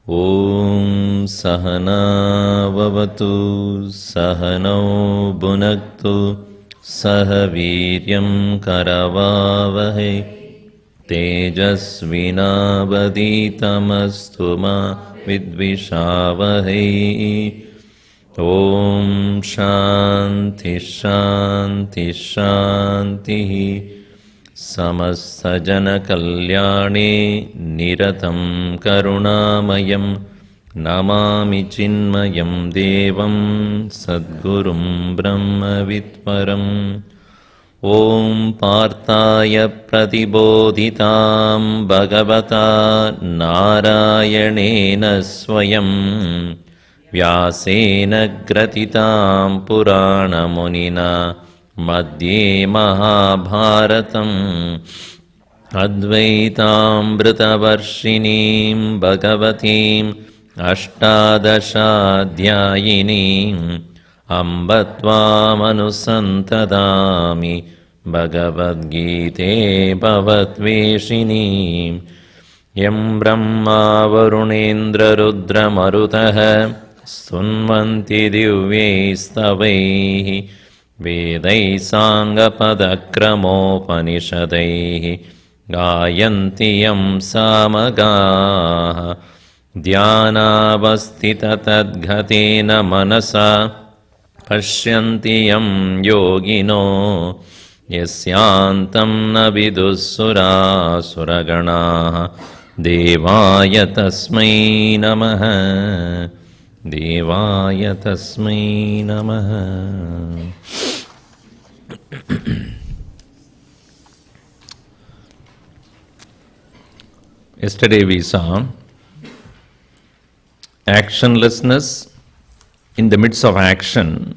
Om Sahana Vavatu Sahano Bhunaktu Sahaviryam Karavavahe Tejasvinavaditamastu ma vidvishavahe. Om Shanti Shanti Shanti. Samasta Jana Kalyane Niratam Karunamayam Namami Chinmayam Devam Sadgurum Brahma Vitvaram. Om Partaya Pratibodhitam Bhagavata Narayanena Swayam Vyasena Gratitam Purana Munina Madhye Mahabharatam Advaitambritavarshinim Bhagavatim Ashtadashadhyayinim Ambatvam Bhagavad Gita Bhavatveshinim Yam Brahma Varunendra Rudra Marutaha Sunvanti Divyaistavaihi Vedai Sangha Padakramopanishadaihi Gayanti Yam Samagaha Dhyanavastita Tadghatena Manasa Pashyanti Yam Yogino Yasyantam Navidussura Suraganaha Devaya Tasmai Namaha Devaya Tasmai Namaha. Yesterday we saw actionlessness in the midst of action.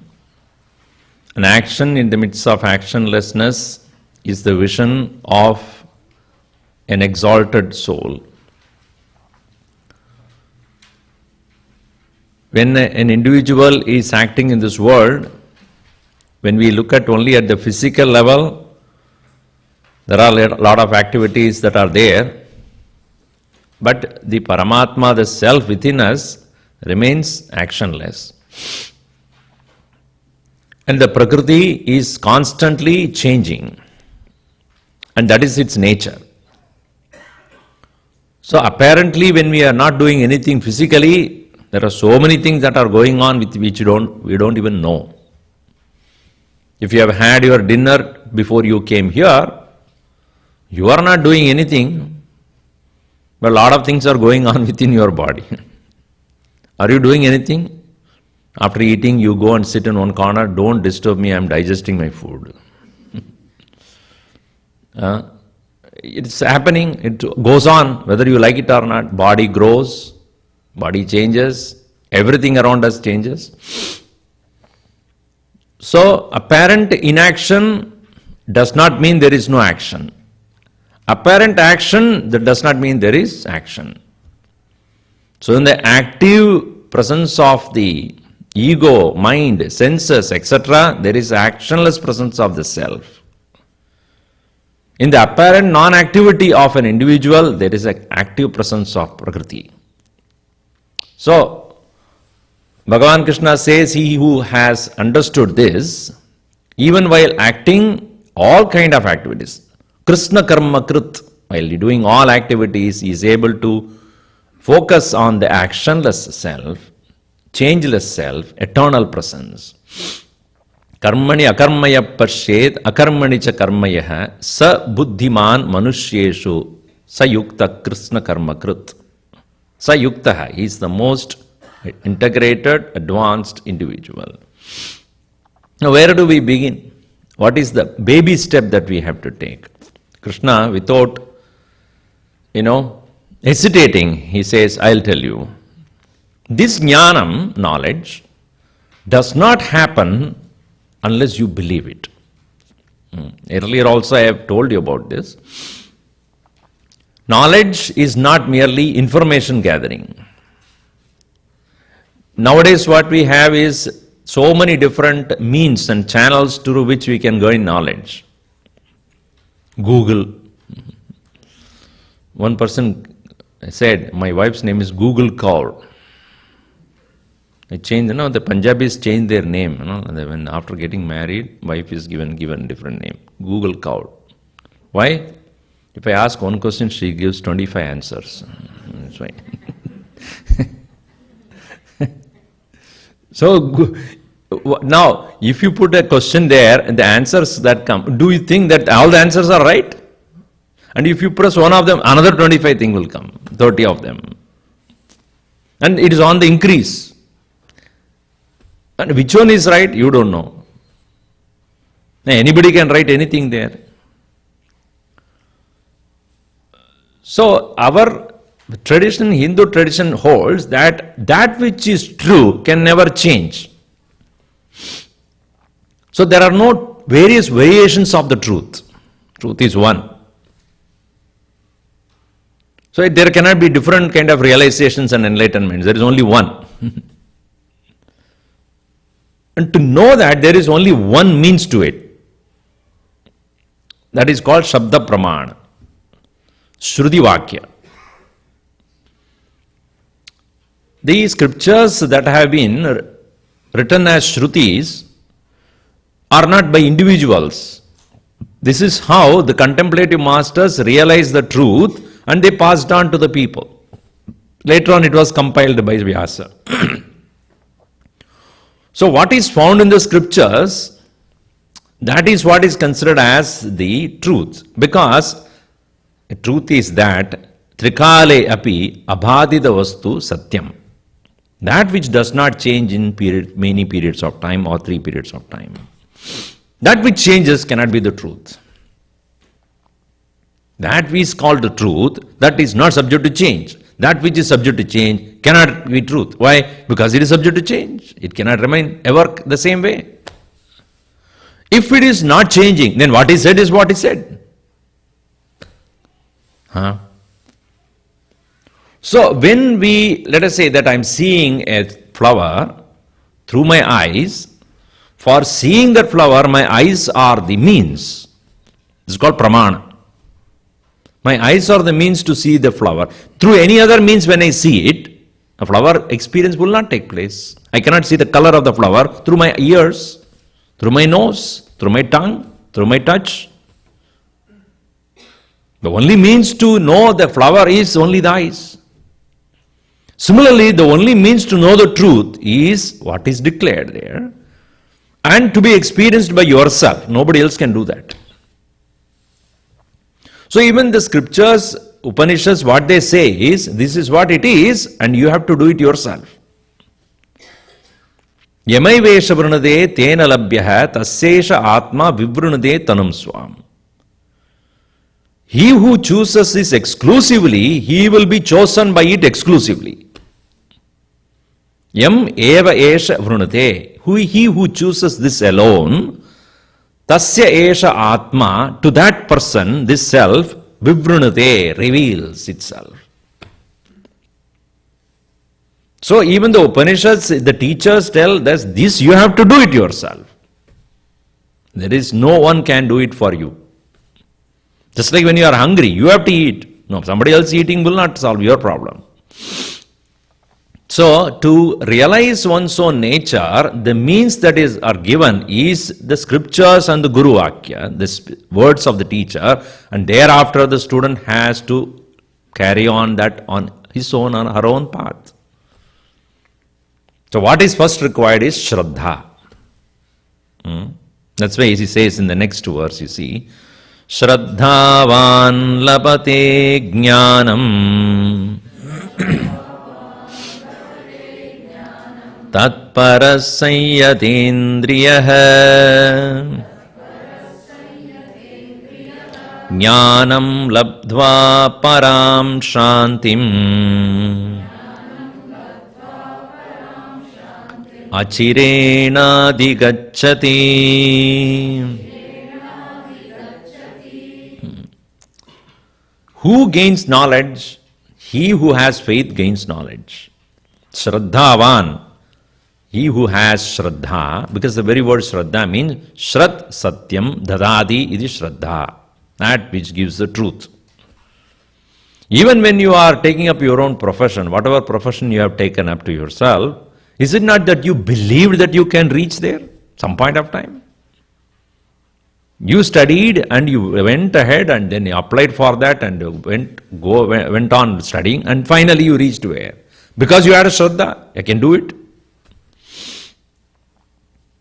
An action in the midst of actionlessness is the vision of an exalted soul. When an individual is acting in this world, when we look at only at the physical level, there are a lot of activities that are there, but the Paramatma, the self within us, remains actionless. And the Prakriti is constantly changing, and that is its nature. So apparently when we are not doing anything physically, there are so many things that are going on with which we don't even know. If you have had your dinner before you came here, you are not doing anything, but a lot of things are going on within your body. Are you doing anything? After eating, you go and sit in one corner, don't disturb me, I am digesting my food. It's happening, it goes on, whether you like it or not. Body grows, body changes, everything around us changes. So, apparent inaction does not mean there is no action. Apparent action, that does not mean there is action. So, in the active presence of the ego, mind, senses, etc., there is actionless presence of the self. In the apparent non-activity of an individual, there is an active presence of Prakriti. So, Bhagavan Krishna says, he who has understood this, even while acting all kind of activities, Krishna Karma Krit, while doing all activities, he is able to focus on the actionless self, changeless self, eternal presence. Karmani akarmaya pashet akarmani cha karmaya sa buddhiman manushyeshu sayukta Krishna Karma Krit. Sayuktaha, he is the most integrated, advanced individual. Now, where do we begin? What is the baby step that we have to take? Krishna, without, hesitating, he says, I'll tell you. This jnanam, knowledge, does not happen unless you believe it. Earlier also I have told you about this. Knowledge is not merely information gathering. Nowadays what we have is so many different means and channels through which we can gain knowledge. Google. One person I said, my wife's name is Google Kaur. I changed, the Punjabis changed their name, when after getting married, wife is given different name, Google Kaur. Why? If I ask one question, she gives 25 answers. That's why. So, now, if you put a question there and the answers that come, do you think that all the answers are right? And if you press one of them, another 25 thing will come, 30 of them. And it is on the increase. And which one is right, you don't know. Now, anybody can write anything there. So, our tradition, Hindu tradition holds that which is true can never change. So, there are no various variations of the truth. Truth is one. So, there cannot be different kind of realizations and enlightenments. There is only one. And to know that there is only one means to it. That is called Shabda Pramana, Shruti Vakya. These scriptures that have been written as Shrutis are not by individuals. This is how the contemplative masters realized the truth and they passed on to the people. Later on it was compiled by Vyasa. So what is found in the scriptures, that is what is considered as the truth. Because the truth is that Trikale api abhadita vastu satyam. That which does not change in many periods of time or 3 periods of time. That which changes cannot be the truth. That which is called the truth, that is not subject to change. That which is subject to change cannot be truth. Why? Because it is subject to change. It cannot remain ever the same way. If it is not changing, then what is said is what is said. So when let us say that I am seeing a flower through my eyes, for seeing that flower, my eyes are the means. This is called pramana. My eyes are the means to see the flower. Through any other means when I see it, a flower experience will not take place. I cannot see the color of the flower through my ears, through my nose, through my tongue, through my touch. The only means to know the flower is only the eyes. Similarly, the only means to know the truth is what is declared there and to be experienced by yourself. Nobody else can do that. So even the scriptures, Upanishads, what they say is, this is what it is and you have to do it yourself. Yamai vesha vrunade tena labhyaha tasyesha atma vivrunade tanam swam. He who chooses this exclusively, he will be chosen by it exclusively. Yam eva esha vrunate. He who chooses this alone, tasya esha atma, to that person, this self, vivrunate, reveals itself. So even the Upanishads, the teachers tell that this you have to do it yourself. There is no one can do it for you. Just like when you are hungry, you have to eat. No, somebody else eating will not solve your problem. So, to realize one's own nature, the means that are given is the scriptures and the Guru Vakya, the words of the teacher, and thereafter the student has to carry on that on his own, on her own path. So, what is first required is Shraddha. That's why he says in the next verse, you see, Shraddhavan lapate jnanam tatparasayatendriyah jnanam labdva param shantim achirena digacchati. Who gains knowledge? He who has faith gains knowledge. Shraddhavan. He who has Shraddha, because the very word Shraddha means Shrad Satyam Dadadi idi Shraddha, that which gives the truth. Even when you are taking up your own profession, whatever profession you have taken up to yourself, is it not that you believed that you can reach there some point of time? You studied and you went ahead and then you applied for that and went on studying and finally you reached where? Because you had a Shraddha, you can do it.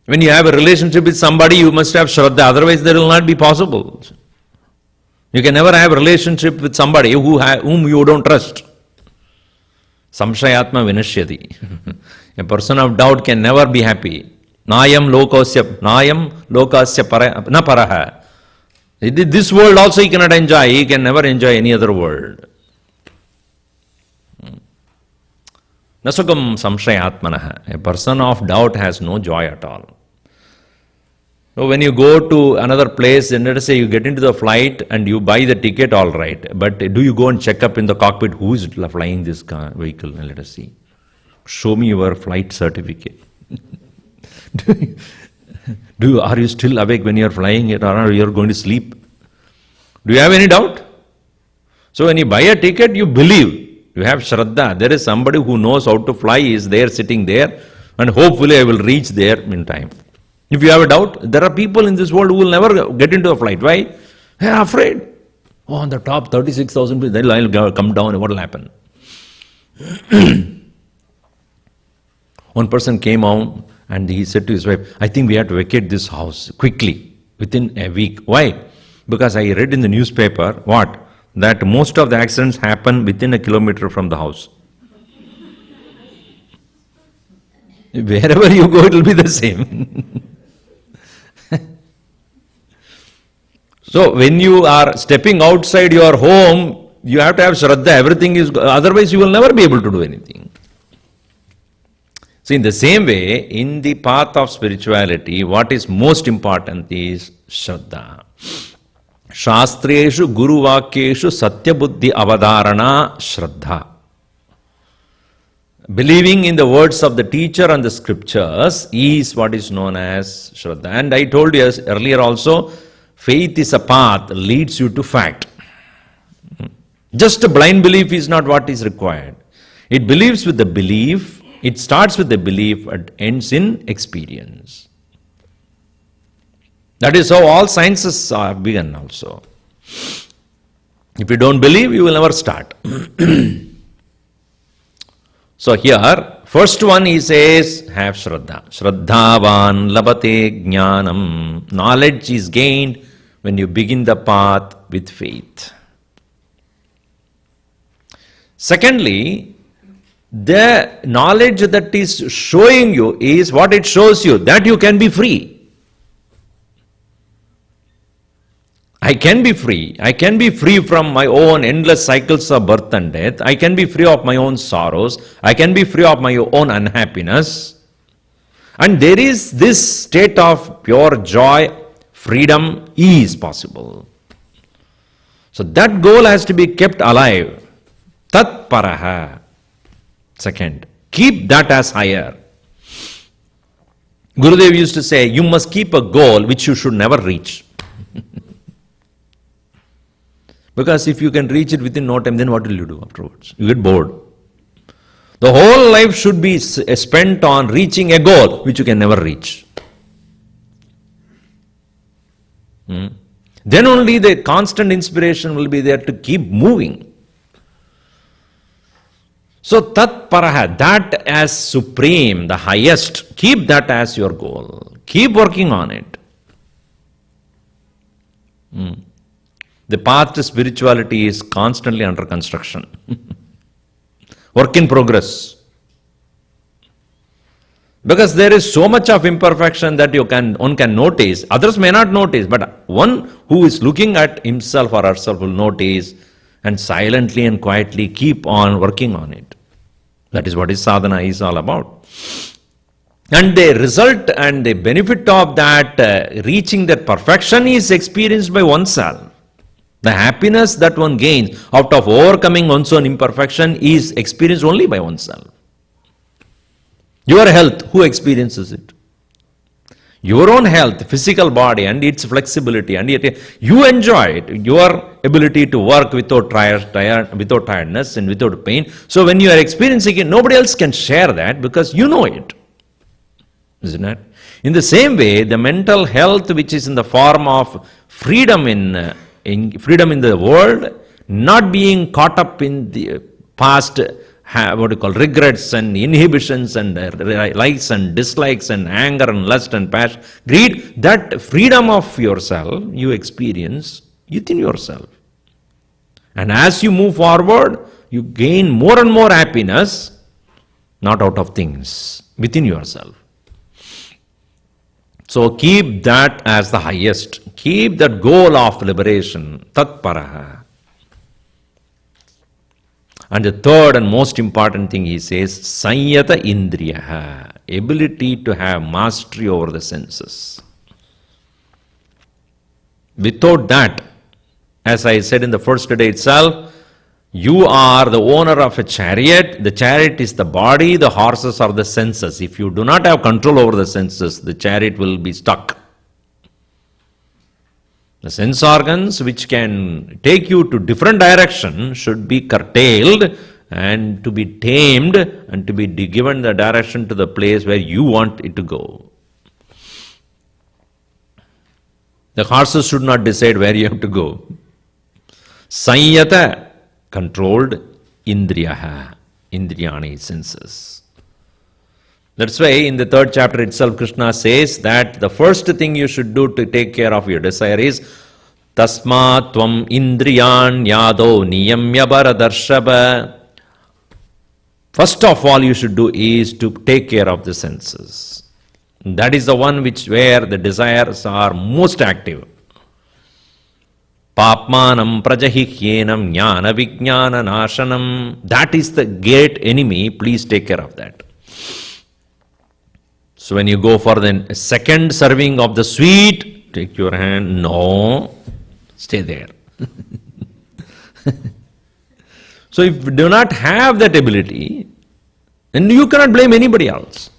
When you have a relationship with somebody, you must have Shraddha, otherwise there will not be possible. You can never have a relationship with somebody whom you don't trust. Samshayatma vinashyati. A person of doubt can never be happy. Nayam lokasya na paraha. This world also he cannot enjoy. He can never enjoy any other world. Nasukam samshayatmanaha. A person of doubt has no joy at all. So when you go to another place, and let us say you get into the flight and you buy the ticket, all right. But do you go and check up in the cockpit who is flying this vehicle? Let us see. Show me your flight certificate. Are you still awake when you are flying it, or you are going to sleep? Do you have any doubt? So when you buy a ticket, you believe. You have Shraddha. There is somebody who knows how to fly, is there, sitting there, and hopefully I will reach there in time. If you have a doubt, there are people in this world who will never get into a flight. Why? They are afraid. Oh, on the top, 36,000 people, then I will come down, what will happen? One person came out and he said to his wife, I think we have to vacate this house quickly, within a week. Why? Because I read in the newspaper, what? That most of the accidents happen within a kilometer from the house. Wherever you go, it will be the same. So when you are stepping outside your home, you have to have Shraddha, everything is, otherwise you will never be able to do anything. So in the same way, in the path of spirituality, what is most important is Shraddha. Shastreshu Guru Vakyeshu Satya Buddhi Avadharana Shraddha. Believing in the words of the teacher and the scriptures is what is known as Shraddha. And I told you earlier also, faith is a path, leads you to fact. Just a blind belief is not what is required. It believes with the belief, it starts with the belief and ends in experience. That is how all sciences are begun also. If you don't believe, you will never start. So here, first one he says, have Shraddha. Shraddhavan labate jnanam. Knowledge is gained when you begin the path with faith. Secondly, the knowledge that is showing you is what it shows you, that you can be free. I can be free. I can be free from my own endless cycles of birth and death. I can be free of my own sorrows. I can be free of my own unhappiness. And there is this state of pure joy, freedom is possible. So that goal has to be kept alive. Tat paraha. Second, keep that as higher. Gurudev used to say, you must keep a goal which you should never reach. Because if you can reach it within no time, then what will you do afterwards? You get bored. The whole life should be spent on reaching a goal which you can never reach. Then only the constant inspiration will be there to keep moving. So tat paraha, that as supreme, the highest, keep that as your goal. Keep working on it. The path to spirituality is constantly under construction. Work in progress. Because there is so much of imperfection that one can notice, others may not notice, but one who is looking at himself or herself will notice and silently and quietly keep on working on it. That is what his sadhana is all about. And the result and the benefit of that reaching that perfection is experienced by oneself. The happiness that one gains out of overcoming one's own imperfection is experienced only by oneself. Your health, who experiences it? your own health, physical body and its flexibility, and yet you enjoy it, your ability to work without without tiredness and without pain. So when you are experiencing it, nobody else can share that because you know it. Isn't it? In the same way, the mental health which is in the form of freedom in freedom in the world, not being caught up in the past regrets and inhibitions and likes and dislikes and anger and lust and passion, greed, that freedom of yourself you experience within yourself. And as you move forward, you gain more and more happiness, not out of things, within yourself. So keep that as the highest. Keep that goal of liberation, tatparaha. And the third and most important thing he says, sanyata indriyaha, ability to have mastery over the senses. Without that, as I said in the first day itself, you are the owner of a chariot. The chariot is the body, the horses are the senses. If you do not have control over the senses, the chariot will be stuck. The sense organs which can take you to different direction should be curtailed and to be tamed and to be given the direction to the place where you want it to go. The horses should not decide where you have to go. Sanyata, controlled, indriyaha, indriyani, senses. That's why in the third chapter itself, Krishna says that the first thing you should do to take care of your desire is tasma tvam indriyan yado niyamya baradarshaba. First of all you should do is to take care of the senses. That is the one where the desires are most active. Papmanam prajahihyenam jnana vijnana nashanam. That is the great enemy. Please take care of that. So when you go for the second serving of the sweet, take your hand. No, stay there. So if you do not have that ability, then you cannot blame anybody else.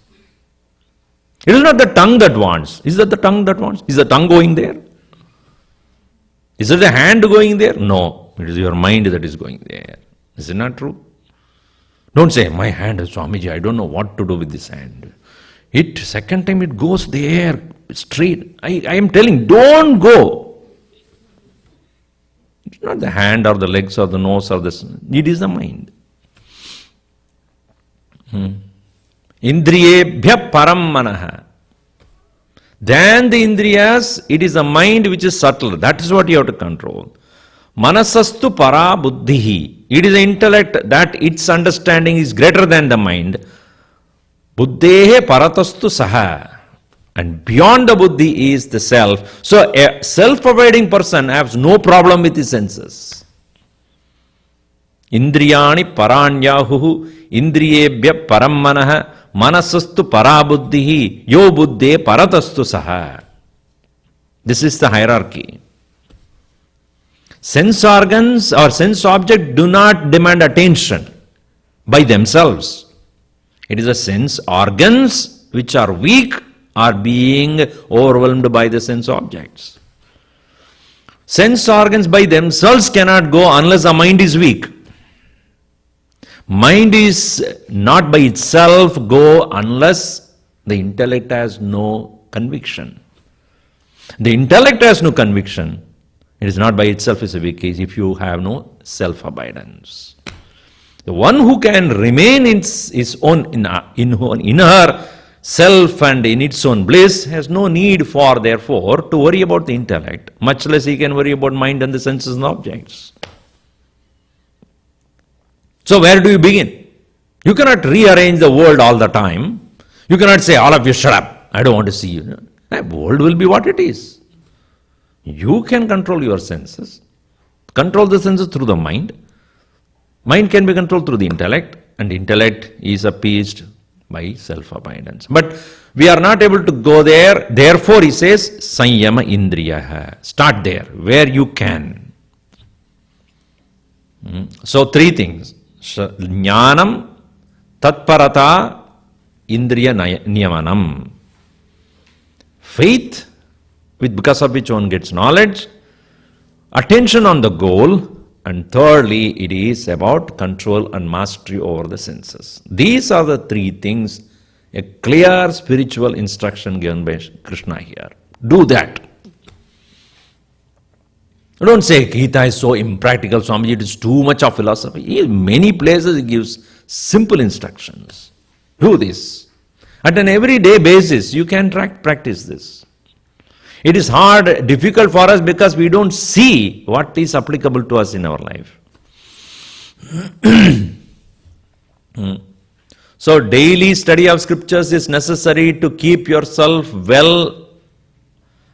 It is not the tongue that wants. Is that the tongue that wants? Is the tongue going there? Is it the hand going there? No, it is your mind that is going there. Is it not true? Don't say, my hand is Swamiji, I don't know what to do with this hand. Second time it goes there, straight. I am telling, don't go. It's not the hand or the legs or the nose or this. It is the mind. Indriyebhya param manaha. Then the indriyas, it is the mind which is subtle. That is what you have to control. Manasastu para buddhihi. It is the intellect that its understanding is greater than the mind. Buddhehe paratastu saha. And beyond the buddhi is the self. So a self-abiding person has no problem with his senses. Indriyani paranyahuhu indriyebhya parammanaha manasastu parabuddhihi yo buddhe paratastu saha. This is the hierarchy. Sense organs or sense objects do not demand attention by themselves. It is the sense organs which are weak are being overwhelmed by the sense objects. Sense organs by themselves cannot go unless the mind is weak. Mind is not by itself go unless the intellect has no conviction. The intellect has no conviction. It is not by itself is a weak case if you have no self-abidance. The one who can remain in his own, in her self and in its own bliss has no need for, therefore, to worry about the intellect, much less he can worry about mind and the senses and objects. So where do you begin? You cannot rearrange the world all the time. You cannot say, all of you shut up, I don't want to see you. The world will be what it is. You can control your senses. Control the senses through the mind. Mind can be controlled through the intellect, and intellect is appeased by self-abidance. But we are not able to go there. Therefore, he says, Sanyama Indriyaha. Start there, where you can. So, three things. Jnanam, Tatparata, Indriya Niyamanam. faith, because of which one gets knowledge, attention on the goal, and thirdly, it is about control and mastery over the senses. These are the three things, a clear spiritual instruction given by Krishna here. Do that. Don't say Gita is so impractical, Swamiji, it is too much of philosophy. In many places it gives simple instructions. Do this. At an everyday basis, you can practice this. It is hard, difficult for us because we don't see what is applicable to us in our life. So daily study of scriptures is necessary to keep yourself well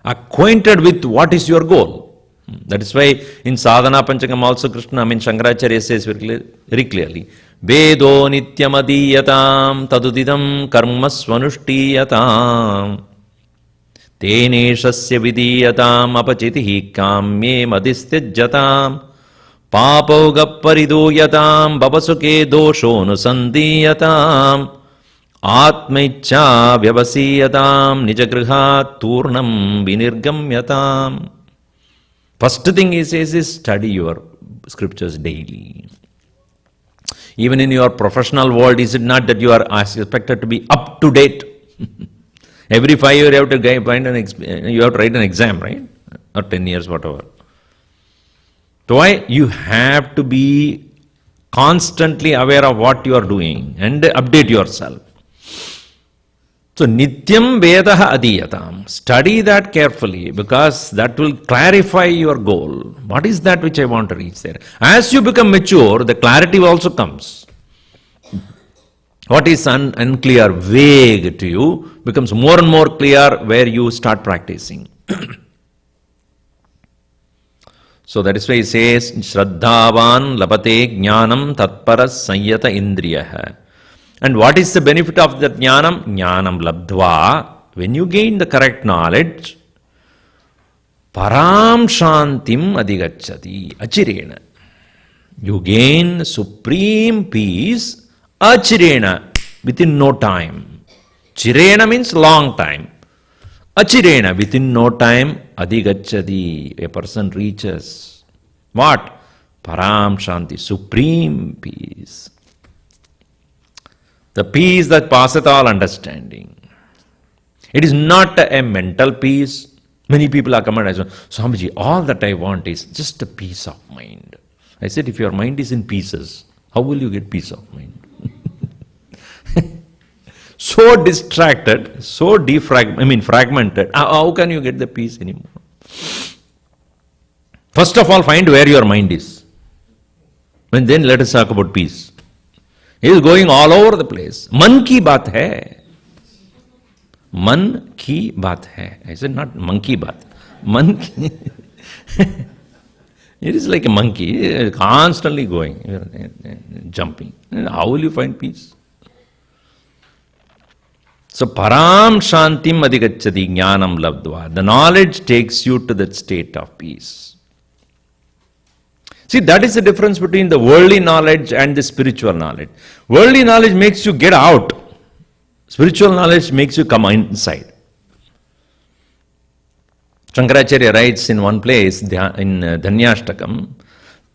acquainted with what is your goal. That is why in Sadhana Panchakam also Shankaracharya says very clearly, Vedo nityamadhiyatam tadudidam karma swanushthiyatam teneshasya vidhiyatam apachitihi kamye madhistyajyatam papoga paridoyatam babasuke dosho nusandhiyatam atmaicha vyavasiyatam nijagrihat turnam vinirgamyatam. First thing he says is study your scriptures daily. Even in your professional world, is it not that you are expected to be up to date? Every 5 years you have to write an exam, right? Or 10 years, whatever. So why? You have to be constantly aware of what you are doing and update yourself. So Nityam Vedaha Adhiyatam. Study that carefully because that will clarify your goal. What is that which I want to reach there? As you become mature, the clarity also comes. What is unclear, vague to you, becomes more and more clear where you start practicing. So that is why he says, Shraddhavan labate jnanam tatparas sanyata indriyaha. And what is the benefit of that jnanam? Jnanam labdva. When you gain the correct knowledge, param shantim adhigacchati. Achirena. You gain supreme peace. Achirena. Within no time. Chirena means long time. Achirena. Within no time. Adhigacchati. A person reaches. What? Param shanti. Supreme peace. The peace that passeth all understanding. It is not a mental peace. Many people are coming and say, Swamiji, all that I want is just a peace of mind. I said, if your mind is in pieces, how will you get peace of mind? So distracted, so fragmented, how can you get the peace anymore? First of all, find where your mind is. And then let us talk about peace. He is going all over the place. Man ki baat hai. Man ki baat hai. I said not monkey baat. Man ki. It is like a monkey, constantly going, jumping. How will you find peace? So, param shantim adhigacchati jnanam labdva. The knowledge takes you to that state of peace. See, that is the difference between the worldly knowledge and the spiritual knowledge. Worldly knowledge makes you get out. Spiritual knowledge makes you come inside. Shankaracharya writes in one place, in Dhanyashtakam,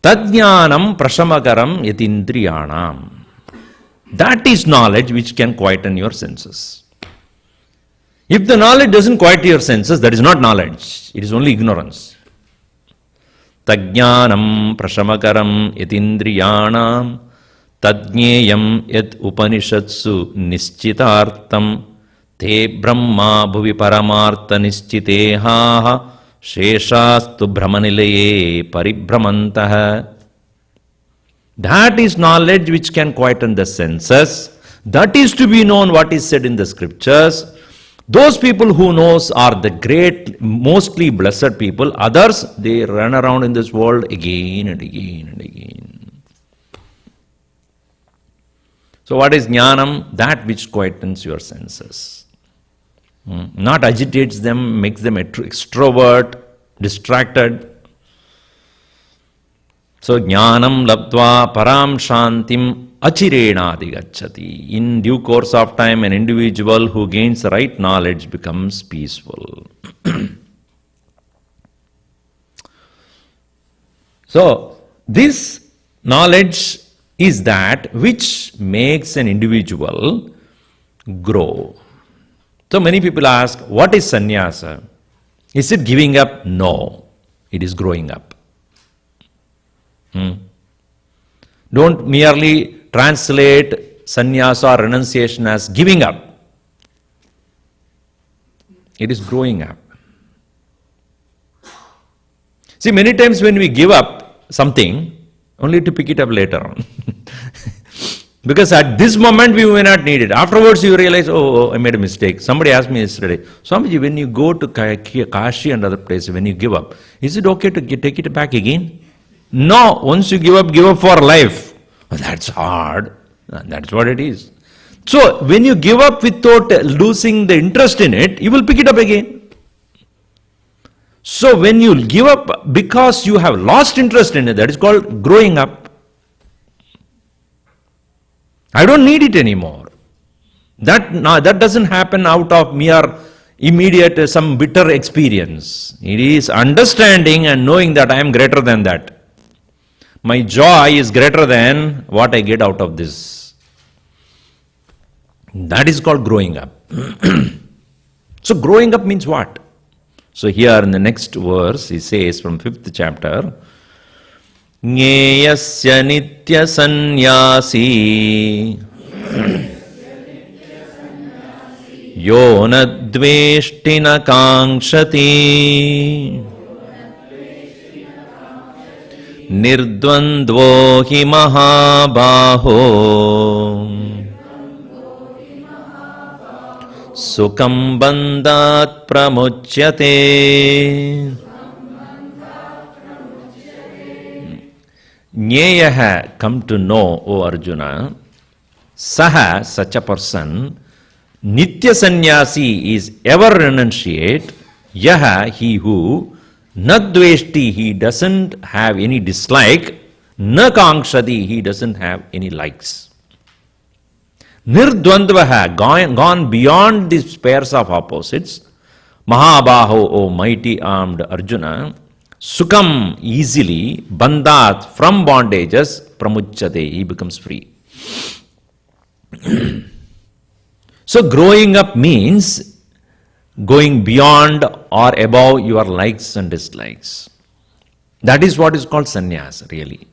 Tadjnanam prashamakaram yatindriyanam. That is knowledge which can quieten your senses. If the knowledge doesn't quiet your senses, that is not knowledge. It is only ignorance. Tajnanam prashamakaram yatindriyanam tadnyeyam yat upanishatsu nischitartam te brahma bhuvi paramartha nischitehaha sheshastu brahmanilaye paribhramantaha. That is knowledge which can quieten the senses. That is to be known what is said in the scriptures. Those people who knows are the great, mostly blessed people. Others, they run around in this world again and again and again. So what is jnanam? That which quietens your senses. Not agitates them, makes them extrovert, distracted. So jnanam labdva param shantim achirena adhigacchati. In due course of time, an individual who gains the right knowledge becomes peaceful. So, this knowledge is that which makes an individual grow. So many people ask, what is sannyasa? Is it giving up? No, it is growing up. Don't merely translate sannyasa or renunciation as giving up. It is growing up. See, many times when we give up something, only to pick it up later on. Because at this moment we may not need it. Afterwards you realize, oh, I made a mistake. Somebody asked me yesterday, Swamiji, when you go to Kashi and other places, when you give up, is it okay to take it back again? No, once you give up for life. That's hard. That's what it is. So when you give up without losing the interest in it, you will pick it up again. So when you give up because you have lost interest in it, that is called growing up. I don't need it anymore. That doesn't happen out of mere immediate some bitter experience. It is understanding and knowing that I am greater than that. My joy is greater than what I get out of this. That is called growing up. So growing up means what? So here in the next verse, he says from 5th chapter, Nyeyasya nitya sannyasi yo na dveshti na kankshati nirdvandvo hi mahabaho Sukham bandhat pramuchyate. Nyeyaha, come to know, O Arjuna, saha, such a person, nitya sannyasi is ever renunciate, yaha, he who, nadveshti, he doesn't have any dislike, na kankshati, he doesn't have any likes. Nirdvandvaha, gone beyond these pairs of opposites, Mahabaho, O mighty armed Arjuna, Sukham, easily, Bandhat, from bondages, Pramuchyate, he becomes free. So growing up means going beyond or above your likes and dislikes. That is what is called sannyasa, really.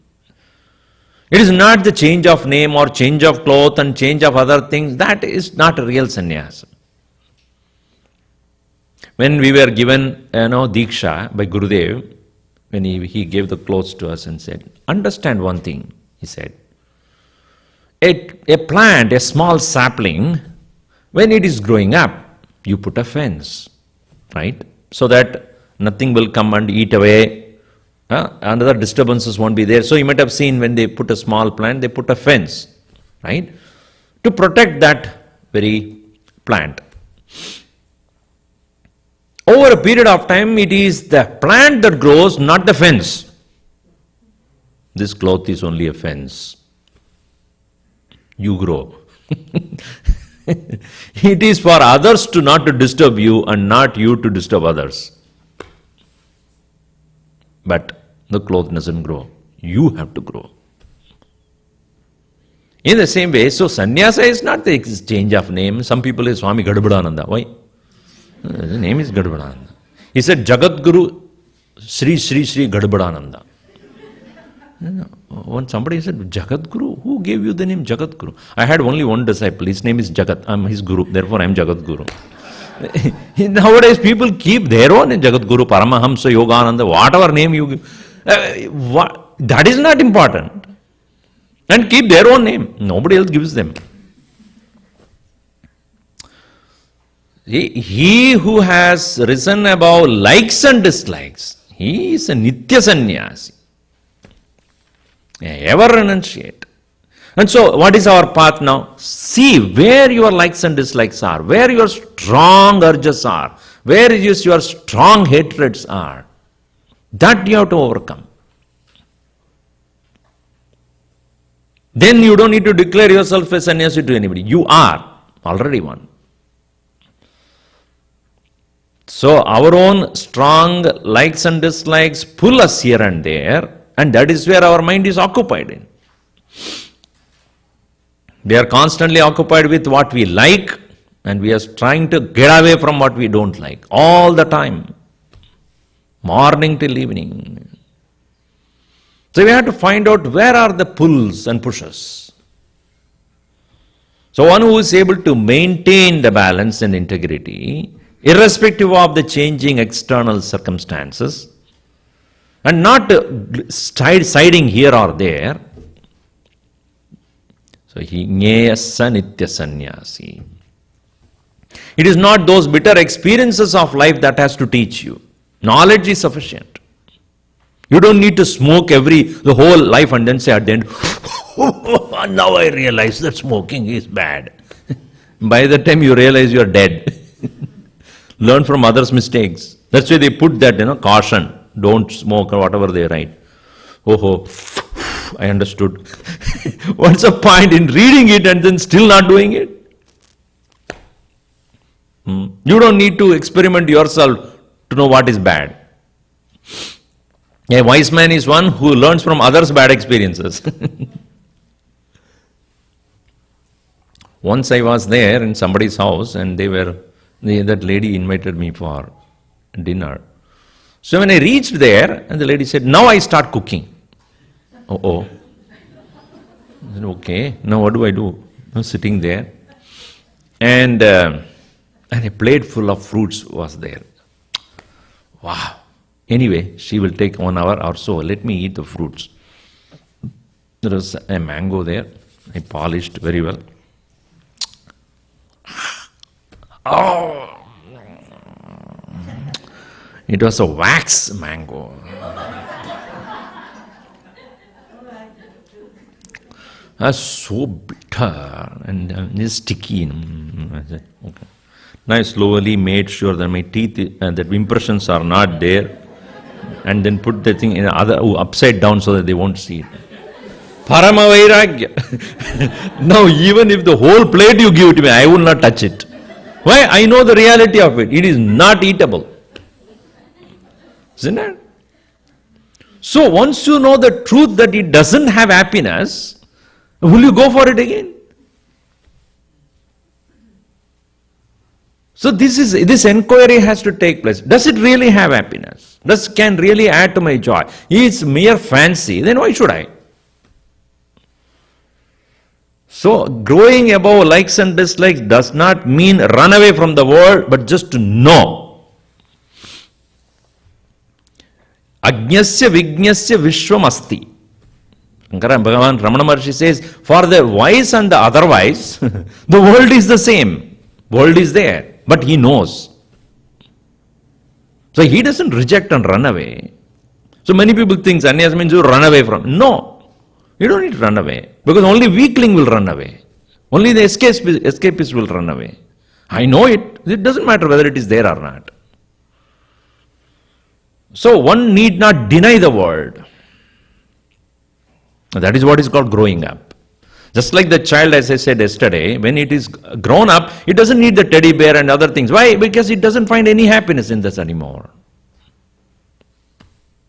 It is not the change of name or change of cloth and change of other things. That is not a real sannyasa. When we were given, Diksha by Gurudev, when he gave the clothes to us and said, understand one thing, he said. A plant, a small sapling, when it is growing up, you put a fence, right? So that nothing will come and eat away. Another disturbances won't be there. So you might have seen when they put a small plant, they put a fence, right? To protect that very plant. Over a period of time, it is the plant that grows, not the fence. This cloth is only a fence. You grow. It is for others to not to disturb you and not you to disturb others. But the cloth doesn't grow. You have to grow. In the same way, so sannyasa is not the change of name. Some people say Swami Gadabhadananda. Why? The name is Gadabhadananda. He said Jagat Guru Sri Gadabhadananda. When somebody said Jagat Guru, who gave you the name Jagat Guru? I had only one disciple. His name is Jagat. I am his Guru. Therefore I am Jagat Guru. Nowadays people keep their own name, Jagat Guru, Paramahamsa, Yogananda, whatever name you give. That is not important. And keep their own name. Nobody else gives them. He who has risen above likes and dislikes, he is a nitya sannyasi. Ever renunciate. And so, what is our path now? See where your likes and dislikes are, where your strong urges are, where your strong hatreds are. That you have to overcome. then you don't need to declare yourself a sannyasi to anybody. You are already one. So our own strong likes and dislikes pull us here and there, and that is where our mind is occupied in. We are constantly occupied with what we like, and we are trying to get away from what we don't like all the time, morning till evening. So we have to find out where are the pulls and pushes. So one who is able to maintain the balance and integrity, irrespective of the changing external circumstances, and not siding here or there. So he Jneyasa Nitya Sannyasi. It is not those bitter experiences of life that has to teach you. Knowledge is sufficient. You don't need to smoke the whole life and then say at the end, now I realize that smoking is bad. By the time you realize you are dead. Learn from others' mistakes. That's why they put that, caution. Don't smoke or whatever they write. Oh, I understood. What's the point in reading it and then still not doing it? You don't need to experiment yourself to know what is bad. A wise man is one who learns from others' bad experiences. Once I was there in somebody's house and that lady invited me for dinner. So when I reached there, and the lady said, now I start cooking. I said, okay, now what do? I was sitting there. And a plate full of fruits was there. Wow. Anyway, she will take 1 hour or so. Let me eat the fruits. There was a mango there. I polished very well. Oh, it was a wax mango. So bitter and sticky. I said, okay. Now I slowly made sure that my teeth, that impressions are not there, and then put the thing upside down so that they won't see it. Parama Vairagya. Now even if the whole plate you give to me, I will not touch it. Why? I know the reality of it. It is not eatable. Isn't it? So once you know the truth that it doesn't have happiness, will you go for it again? So this inquiry has to take place. Does it really have happiness? Can really add to my joy? It's mere fancy, then why should I? So growing above likes and dislikes does not mean run away from the world, but just to know. Ajnasya Vijnasya Vishwam Asti. Bhagavan Ramana Maharshi says, for the wise and the otherwise, the world is the same. World is there, but he knows. So he doesn't reject and run away. So many people think sannyas means you run away from. No. You don't need to run away, because only weakling will run away. Only the escapist will run away. I know it. It doesn't matter whether it is there or not. So one need not deny the world. That is what is called growing up. Just like the child, as I said yesterday, when it is grown up, it doesn't need the teddy bear and other things. Why? Because it doesn't find any happiness in this anymore.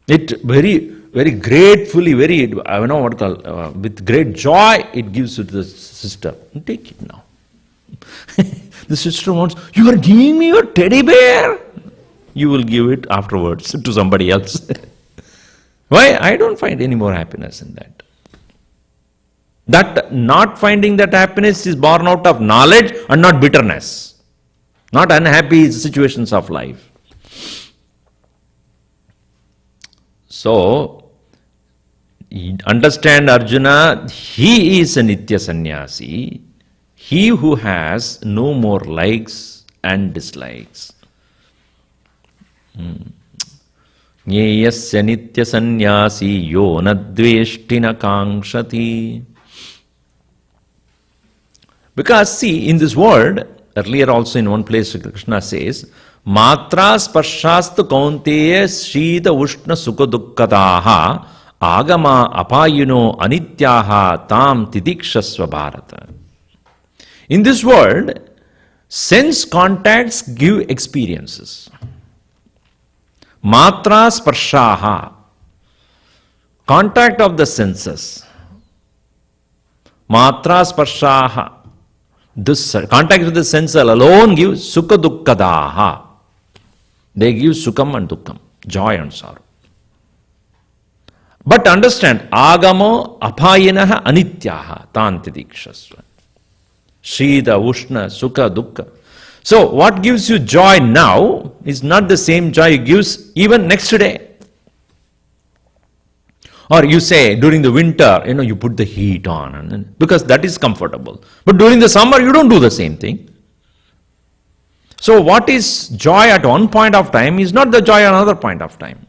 It very gratefully, with great joy, it gives to the sister. Take it now. The sister wants, you are giving me your teddy bear? You will give it afterwards to somebody else. Why? I don't find any more happiness in that. That not finding that happiness is born out of knowledge and not bitterness. Not unhappy situations of life. So, understand Arjuna, he is a Nitya Sannyasi, he who has no more likes and dislikes. Jneyasya Nitya Sannyasi yo nadveshtina kangshati. Because see, in this world, earlier also in one place Krishna says, Matra sparshastu kaunteya shita ushna sukha dukkadaha agama apayino anityaha tam tidikshasva bharata. In this world, sense contacts give experiences. Matra sparshaha, contact of the senses. Matra sparshaha, this contact with the sense alone gives sukha dukkadaha. They give sukham and dukkham, joy and sorrow. But understand, agamo apayinaha anityaha tanti dikshasva. Shida, ushna, sukha, dukkha. So what gives you joy now is not the same joy it gives even next day. Or you say during the winter, you put the heat on because that is comfortable. But during the summer, you don't do the same thing. So what is joy at one point of time is not the joy at another point of time.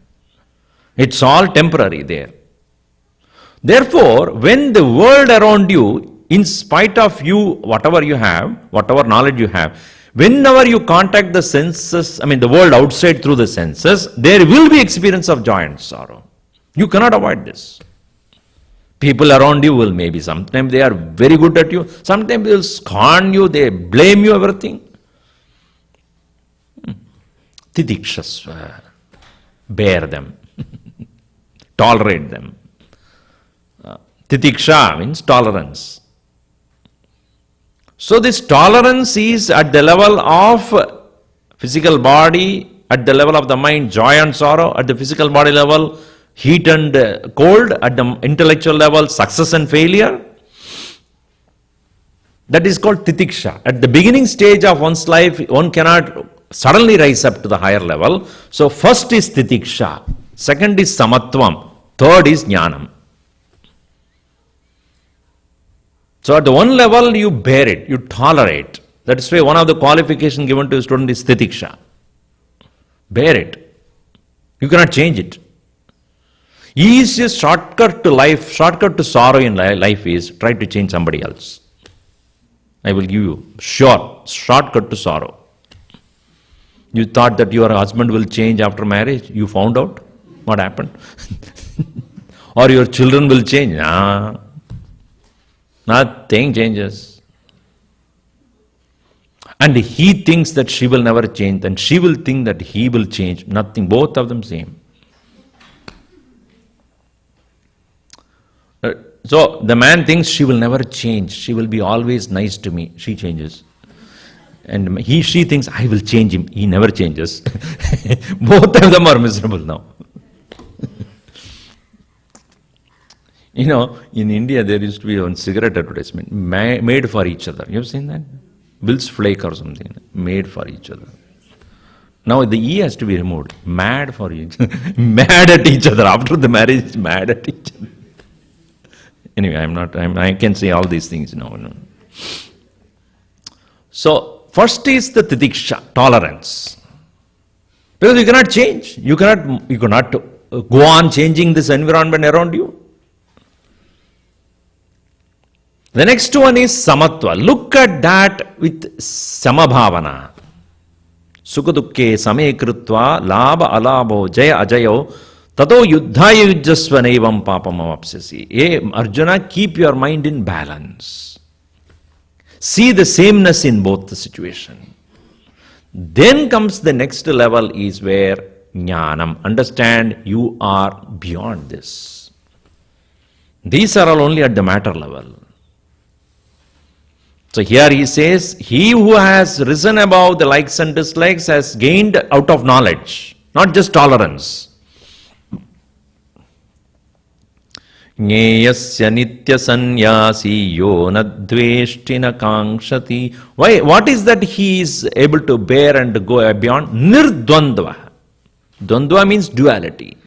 It's all temporary there. Therefore, when the world around you, in spite of you, whatever you have, whatever knowledge you have, whenever you contact the senses, the world outside through the senses, there will be experience of joy and sorrow. You cannot avoid this. People around you will maybe, sometimes they are very good at you, sometimes they will scorn you, they blame you, everything. Tidikshasva. Bear them. Tolerate them. Titiksha means tolerance. So this tolerance is at the level of physical body, at the level of the mind, joy and sorrow, at the physical body level, heat and cold, at the intellectual level, success and failure. That is called titiksha. At the beginning stage of one's life, one cannot suddenly rise up to the higher level. So first is titiksha, second is samatvam, third is jnanam. So at the one level you bear it, you tolerate. That is why one of the qualifications given to a student is titiksha. Bear it. You cannot change it. Easiest shortcut to life, shortcut to sorrow in life is try to change somebody else. I will give you shortcut to sorrow. You thought that your husband will change after marriage. You found out what happened. Or your children will change. Nah. Nothing changes. And he thinks that she will never change, and she will think that he will change. Nothing, both of them same. So the man thinks she will never change. She will be always nice to me. She changes. And she thinks I will change him. He never changes. Both of them are miserable now. In India there used to be one cigarette advertisement, made for each other. You have seen that? Bill's Flake or something, made for each other. Now the E has to be removed. Mad for each other. Mad at each other. After the marriage, mad at each other. Anyway, I can say all these things now. So, first is the titiksha, tolerance. Because you cannot change. You cannot go on changing this environment around you. The next one is samatva. Look at that with samabhavana. Sukha dukke same krutva labha alabho jaya ajayo tato yuddhaya yujjasva naivam papam avapsyasi. Hey Arjuna, keep your mind in balance. See the sameness in both the situation. Then comes the next level is where jnanam. Understand you are beyond this. These are all only at the matter level. So here he says, he who has risen above the likes and dislikes has gained out of knowledge, not just tolerance. Jneyasya nitya sannyasi yo nadveshti na kankshati. Why? What is that he is able to bear and go beyond? Nirdvandva. Dvandva means duality.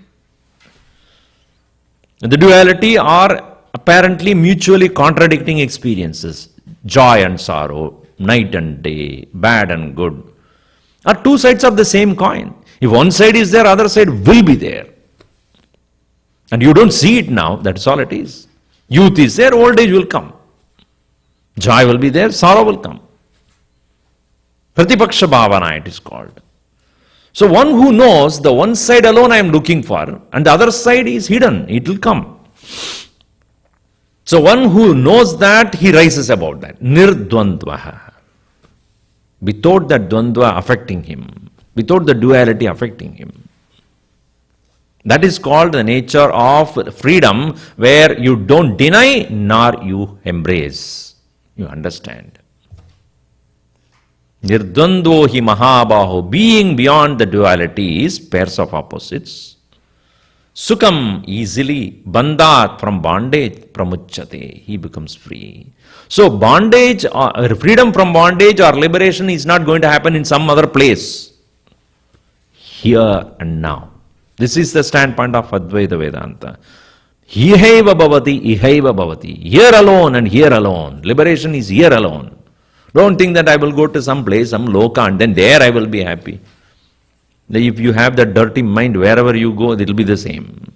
The duality are apparently mutually contradicting experiences. Joy and sorrow, night and day, bad and good, are two sides of the same coin. If one side is there, other side will be there. And you don't see it now, that's all it is. Youth is there, old age will come. Joy will be there, sorrow will come. Pratipaksha bhavana it is called. So one who knows the one side alone I am looking for, and the other side is hidden, it will come. So one who knows that, he rises about that. Nirdvandvaha. Without that dvandva affecting him, without the duality affecting him. That is called the nature of freedom, where you don't deny nor you embrace. You understand. Nirdvandvo hi mahabaho. Being beyond the duality is pairs of opposites. Sukham, easily. Bandhat, from bondage. Pramuchyate, he becomes free. So bondage, freedom from bondage or liberation is not going to happen in some other place. Here and now. This is the standpoint of Advaita Vedanta. Ihaiva bhavati, ihaiva bhavati. Here alone and here alone. Liberation is here alone. Don't think that I will go to some place, some loka, and then there I will be happy. If you have that dirty mind, wherever you go, it will be the same.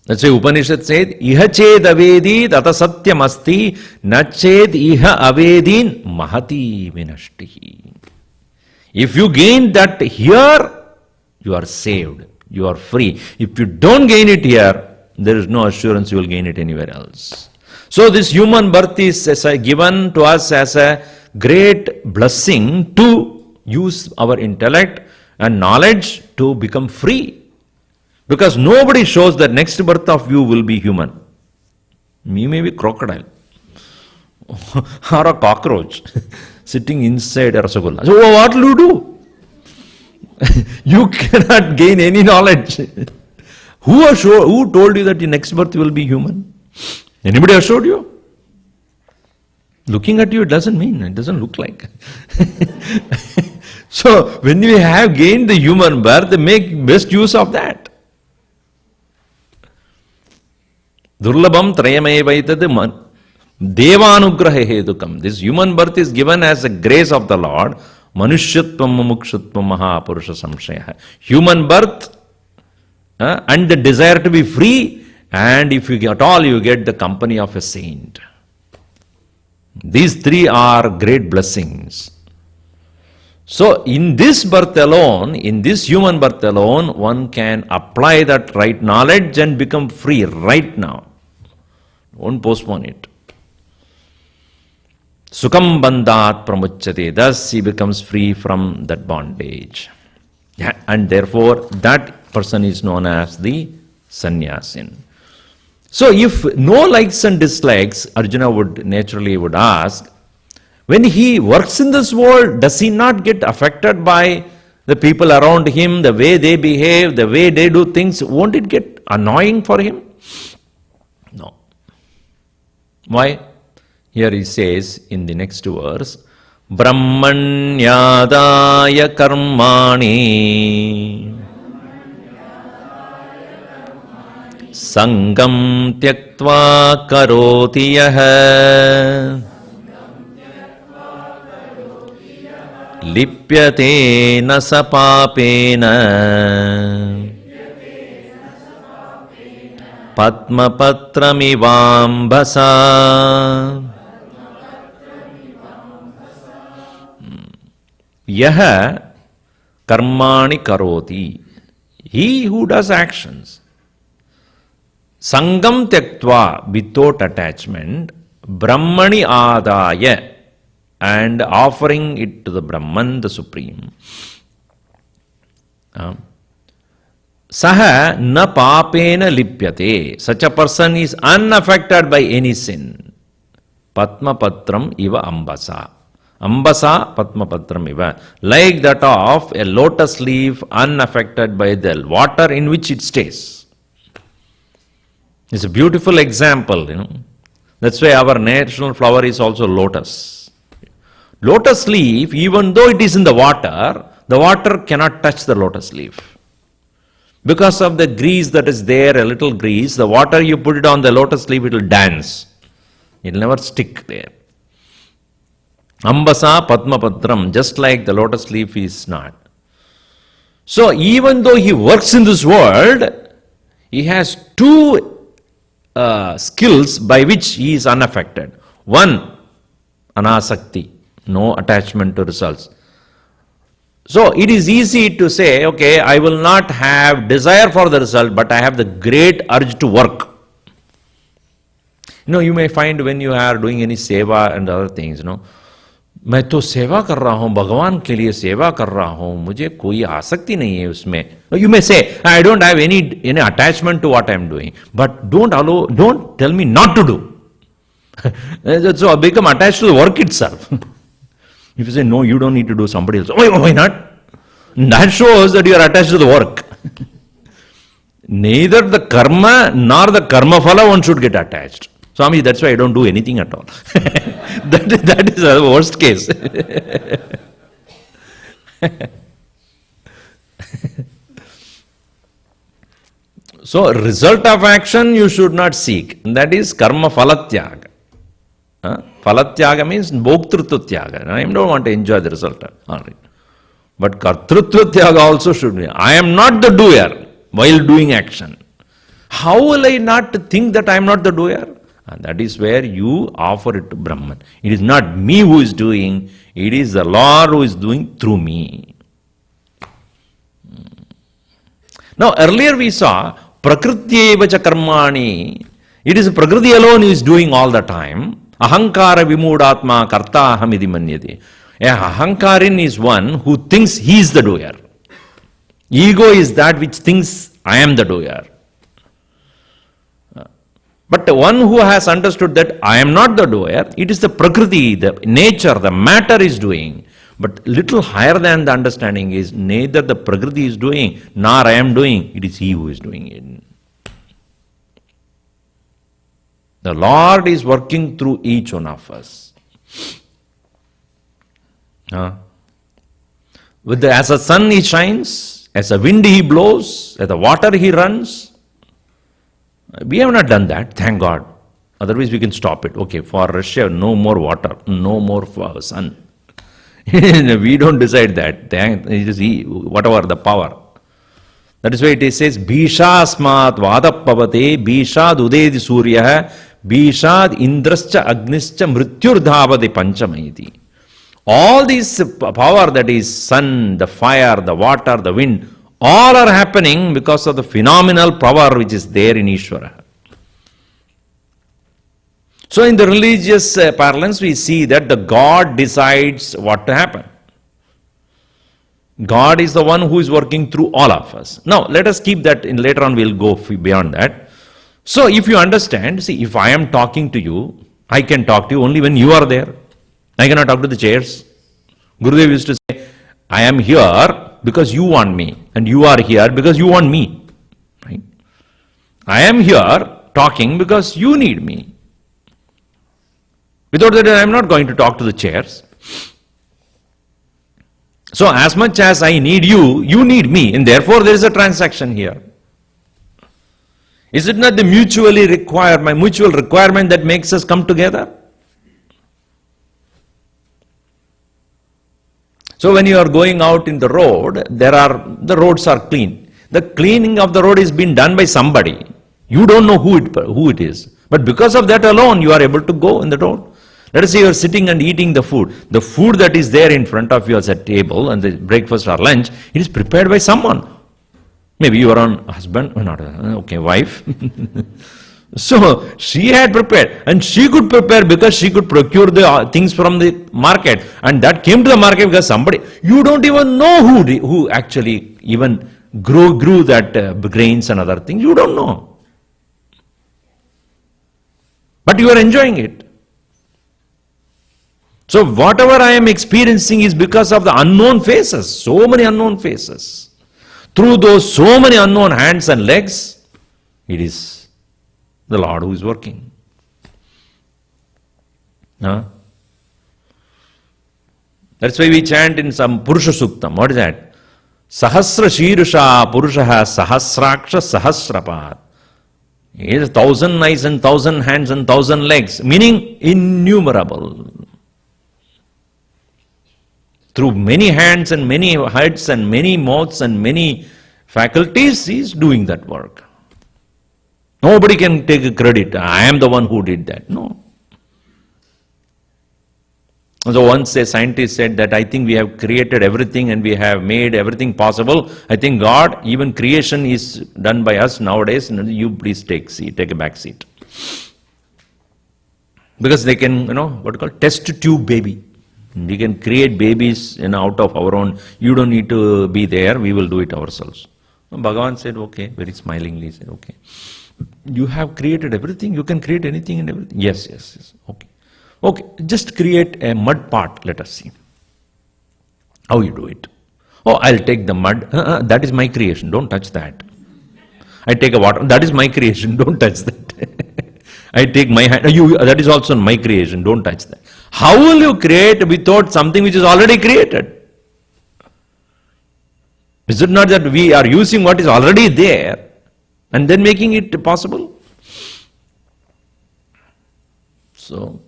That's why Upanishad said, Iha ched avedi tata satyam asti, na ched iha avedin mahati vinashtihi. If you gain that here, you are saved, you are free. If you don't gain it here, there is no assurance you will gain it anywhere else. So this human birth is given to us as a great blessing to use our intellect and knowledge to become free. Because nobody shows that next birth of you will be human. You may be crocodile or a cockroach sitting inside a rasagulla. So what will you do? You cannot gain any knowledge. Who told you that the next birth will be human? Anybody assured you? Looking at you, it doesn't mean, it doesn't look like. So when you have gained the human birth, make best use of that. Durlabham trayamaevaitad devanugraha hedukam. This human birth is given as a grace of the Lord. Manushyatvam mumukshutvam mahapurusha samshaya. Human birth and the desire to be free, and if you get all, you get the company of a saint. These three are great blessings. So in this birth alone, in this human birth alone, one can apply that right knowledge and become free right now. Don't postpone it. Sukham bandhat pramuchyate. Thus he becomes free from that bondage. And therefore that person is known as the sannyasin. So if no likes and dislikes, Arjuna would naturally ask, when he works in this world, does he not get affected by the people around him, the way they behave, the way they do things? Won't it get annoying for him? No. Why? Here he says in the next verse, Brahmanyadaya karmani Sangam tyaktva karoti yaha Lipyate na sapapena Padmapatramivambasa Yaha karmani karoti. He who does actions. Sangam tyaktva, without attachment, Brahmani adaya, and offering it to the Brahman, the Supreme. Saha na papena lipyate. Such a person is unaffected by any sin. Padmapatram iva ambasa. Ambasa padmapatram iva. Like that of a lotus leaf unaffected by the water in which it stays. It's a beautiful example, That's why our national flower is also lotus. Lotus leaf, even though it is in the water cannot touch the lotus leaf. Because of the grease that is there, a little grease, the water you put it on the lotus leaf, it will dance. It will never stick there. Ambasa padmapatram, just like the lotus leaf is not. So even though he works in this world, he has two skills by which he is unaffected. One, anasakti, no attachment to results. So it is easy to say, okay, I will not have desire for the result, but I have the great urge to work. You may find when you are doing any seva and other things, मैं तो सेवा कर रहा हूं, भगवान के लिए सेवा कर रहा हूं, मुझे कोई आसक्ति नहीं है उसमें. You may say, I don't have any attachment to what I am doing, but don't tell me not to do. So I become attached to the work itself. If you say, no, you don't need to do, somebody else, why not? That shows that you are attached to the work. Neither the karma nor the karma phala one should get attached. Swami, that's why I don't do anything at all. that is the worst case. So, result of action you should not seek. That is karma phalatyaga. Phalatyaga means bhoktrutva tyaga. I don't want to enjoy the result. All right. But kartrutva tyaga also should be. I am not the doer while doing action. How will I not think that I am not the doer? And that is where you offer it to Brahman. It is not me who is doing, it is the Lord who is doing through me. Now earlier we saw Prakrityeva cha karmani. It is Prakriti alone who is doing all the time. Ahankara vimudatma karta ahamidi manyate. A ahankarin is one who thinks he is the doer. Ego is that which thinks I am the doer. But the one who has understood that I am not the doer, it is the Prakriti, the nature, the matter is doing. But little higher than the understanding is neither the Prakriti is doing, nor I am doing, it is he who is doing it. The Lord is working through each one of us. As a sun he shines, as a wind he blows, as the water he runs. We have not done that, thank God. Otherwise we can stop it. Okay, for Russia, no more water, no more sun. We don't decide that. It is he, whatever the power. That is why it says, Bhishasmat vadapavate, Bhishad udedi surya, Bhishad indrascha agnischa mrityurdhavati panchamaiti. All this power, that is sun, the fire, the water, the wind, all are happening because of the phenomenal power which is there in Ishvara. So in the religious parlance we see that the God decides what to happen. God is the one who is working through all of us. Now let us keep that, in later on we will go beyond that. So if you understand, see, if I am talking to you, I can talk to you only when you are there. I cannot talk to the chairs. Gurudev used to say, I am here because you want me, and you are here because you want me. Right? I am here talking because you need me. Without that, I am not going to talk to the chairs. So as much as I need you, you need me, and therefore there is a transaction here. Is it not the mutual requirement that makes us come together? So when you are going out in the road, the roads are clean. The cleaning of the road is being done by somebody. You don't know who it is. But because of that alone, you are able to go in the road. Let us say you are sitting and eating the food. The food that is there in front of you as a table, and the breakfast or lunch, it is prepared by someone. Maybe your own husband, or not, okay, wife. So she had prepared, and she could prepare because she could procure the things from the market, and that came to the market because somebody, you don't even know who actually even grew that grains and other things. You don't know, but you are enjoying it. So whatever I am experiencing is because of the unknown faces, so many unknown faces. Through those so many unknown hands and legs, it is the Lord who is working. That's why we chant in some Purusha Suktam. What is that? Sahasra Shirusha Purushaha Sahasraksha Sahasrapat. He has 1,000 eyes and 1,000 hands and 1,000 legs, meaning innumerable. Through many hands and many heads and many mouths and many faculties, he is doing that work. Nobody can take credit. I am the one who did that. No. So once a scientist said that I think we have created everything and we have made everything possible. I think God, even creation is done by us nowadays. You please take a back seat. Because they can, test tube baby. We can create babies, out of our own. You don't need to be there. We will do it ourselves. Bhagavan said, okay, very smilingly said, okay. You have created everything. You can create anything and everything. Yes. Okay. Okay, just create a mud pot, let us see. How you do it? Oh, I'll take the mud. That is my creation, don't touch that. I take a water, that is my creation, don't touch that. I take my hand, that is also my creation, don't touch that. How will you create without something which is already created? Is it not that we are using what is already there and then making it possible? So,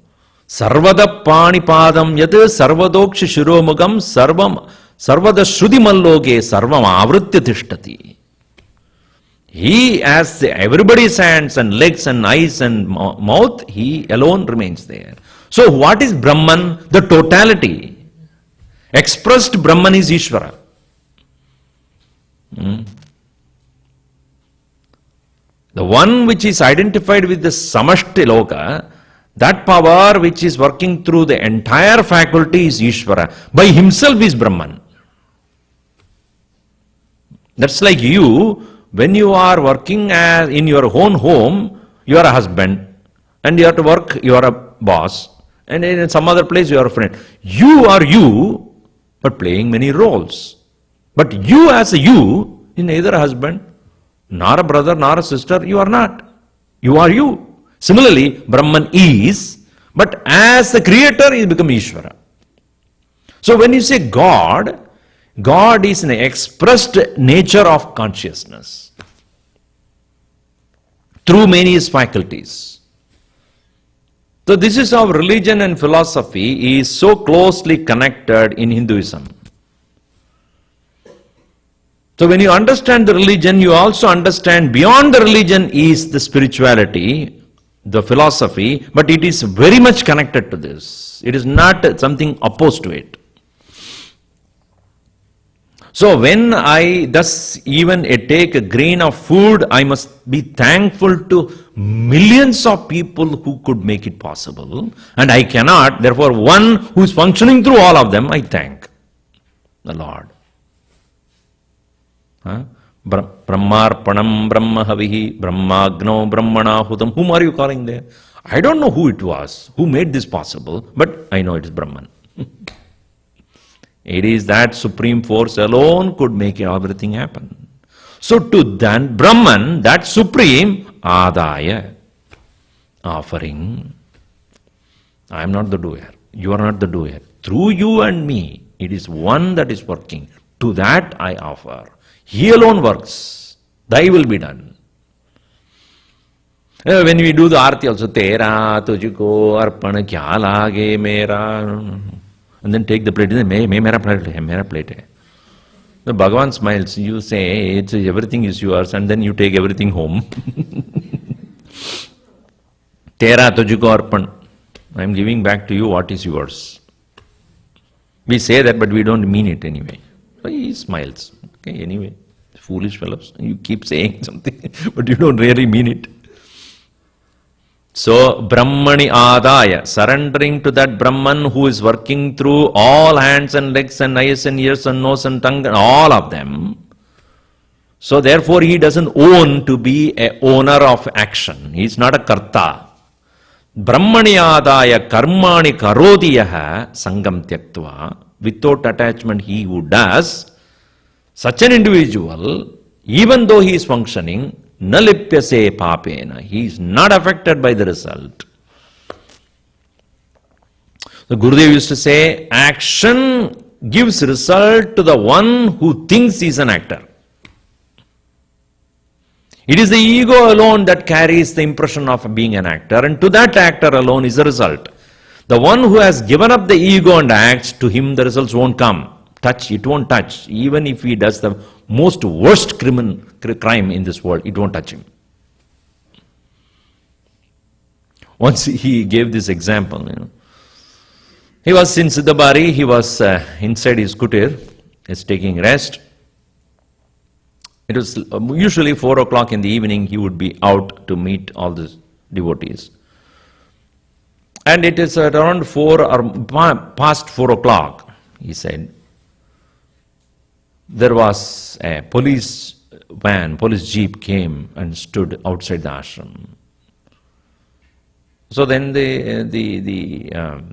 Sarvada Panipadam Yat Sarvadoksh Shiromugam Sarvada Shruti Malloge Sarvam Avritya Tishtati. He has everybody's hands and legs and eyes and mouth, he alone remains there. So what is Brahman? The totality. Expressed Brahman is Ishvara. The one which is identified with the Samashti Loka, that power which is working through the entire faculty is Ishvara. By himself is Brahman. That's like you, when you are working in your own home, you are a husband, and you have to work, you are a boss, and in some other place you are a friend. You are you, but playing many roles. But you as a you, is neither a husband, nor a brother, nor a sister, you are not. You are you. Similarly, Brahman is, but as the creator, he become Ishvara. So when you say God, God is an expressed nature of consciousness through many faculties. So this is how religion and philosophy is so closely connected in Hinduism. So when you understand the religion, you also understand beyond the religion is the spirituality, the philosophy, but it is very much connected to this. It is not something opposed to it. So when I thus even take a grain of food, I must be thankful to millions of people who could make it possible, and I cannot. Therefore, one who is functioning through all of them, I thank the Lord. Brahmarpanam Brahmahavihi Brahmagno Brahmanahutam. Whom are you calling there? I don't know who it was, who made this possible, but I know it is Brahman. It is that supreme force alone could make everything happen. So to that Brahman, that supreme Adaya, offering. I am not the doer. You are not the doer. Through you and me, it is one that is working. To that I offer. He alone works. Thy will be done. When we do the arti also, Tera, Tujiko, Arpana, Kya Lage, Mera, and then take the plate, Mera plate. The Bhagavan smiles, you say, everything is yours, and then you take everything home. Tera, Tujiko, Arpan. I am giving back to you what is yours. We say that, but we don't mean it anyway. So he smiles. Okay, anyway, foolish fellows. You keep saying something, but you don't really mean it. So, Brahmani Adaya, surrendering to that Brahman who is working through all hands and legs and eyes and ears and nose and tongue and all of them. So, therefore, he doesn't own to be a owner of action. He is not a karta. Brahmani Adaya karmani karodiyaha sangam tyaktva. Without attachment, he who does, such an individual, even though he is functioning, na lipyase papena, he is not affected by the result. The Gurudev used to say, action gives result to the one who thinks he is an actor. It is the ego alone that carries the impression of being an actor, and to that actor alone is the result. The one who has given up the ego and acts, to him the results won't come. It won't touch. Even if he does the most worst crime in this world, it won't touch him. Once he gave this example, He was in Siddhabari, he was inside his kutir, he's taking rest. It was usually 4 o'clock in the evening, he would be out to meet all the devotees. And it is around 4 or past 4 o'clock, he said, there was a police jeep came and stood outside the ashram. So then the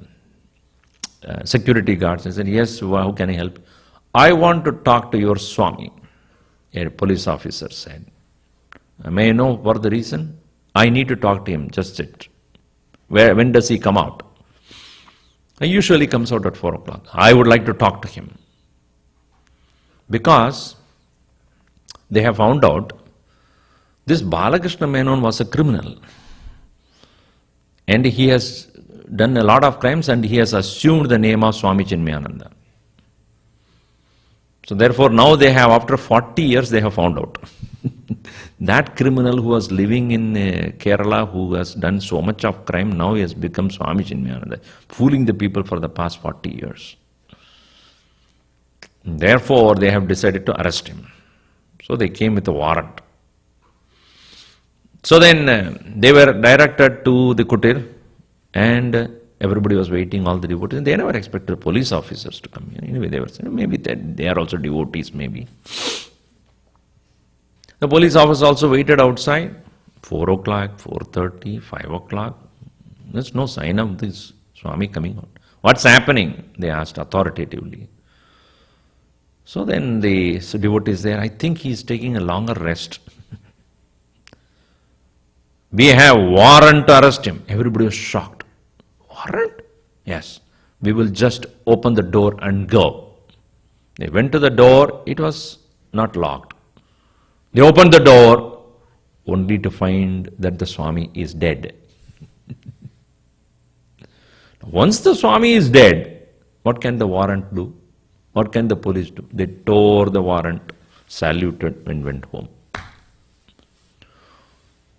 security guard said, yes, how can I help? I want to talk to your Swami, a police officer said. May I know for the reason? I need to talk to him, just sit. When does he come out? He usually comes out at 4 o'clock. I would like to talk to him. Because they have found out this Balakrishna Menon was a criminal. And he has done a lot of crimes and he has assumed the name of Swami Chinmaya. So therefore now they have, after 40 years, they have found out. That criminal who was living in Kerala, who has done so much of crime, now he has become Swami Chinmaya, fooling the people for the past 40 years. Therefore they have decided to arrest him. So they came with a warrant. So then they were directed to the kutir and everybody was waiting, all the devotees. They never expected police officers to come here. Anyway, they were saying, maybe they are also devotees, maybe. The police officer also waited outside, 4 o'clock, 4:30, 5 o'clock. There's no sign of this Swami coming out. What's happening? They asked authoritatively. So then the devotee is there, I think he is taking a longer rest. We have warrant to arrest him. Everybody was shocked. Warrant? Yes. We will just open the door and go. They went to the door, it was not locked. They opened the door only to find that the Swami is dead. Once the Swami is dead, what can the warrant do? What can the police do? They tore the warrant, saluted and went home.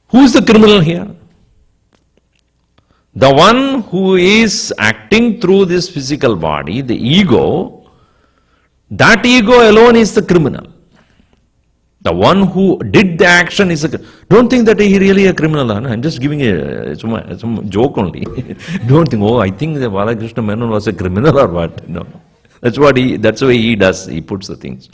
Who is the criminal here? The one who is acting through this physical body, the ego, that ego alone is the criminal. The one who did the action is a criminal. Don't think that he really a criminal. I'm just giving some joke only. Don't think, I think the Balakrishna Menon was a criminal or what. No. That's the way he does. He puts the things.